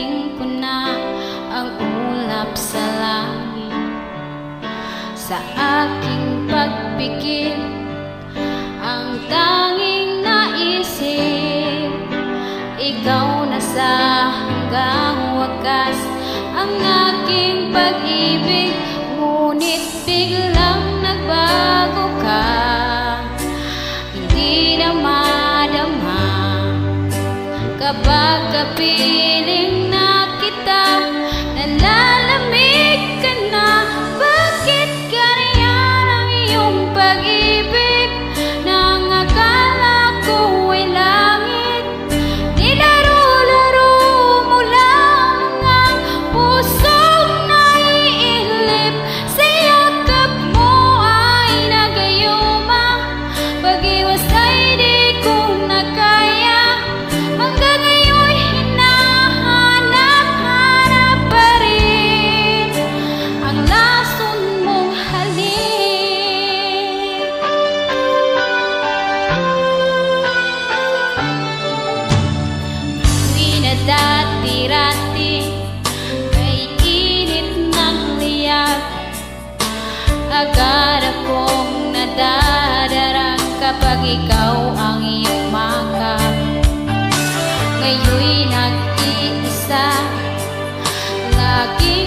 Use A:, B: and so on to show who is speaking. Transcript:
A: Pinagaling ko na ang ulap sa langit. Sa aking pagpikit, ang tanging naisip, ikaw na sa hanggang wakas ang aking pag-ibig. Ngunit biglang nagbago ka, hindi na madama kapag kapiling na kita. Nalalamig ka na, bakit ganyan ang iyong pag-ibig? Nang akala ko ay langit, nilaro-laro mo lang ang pusong naiilip. Sa yakap mo ay nagayuma, pag-iwas ay di ko na kaya. Hanggang ngayon'y hinahanap-hanap pa rin ang lason mong halik. Tuwi na dati-rati kay init ng liyak, agad akong nadadarang kapag ikaw ang iyong makap. Ngayon'y nag-iisa, lagi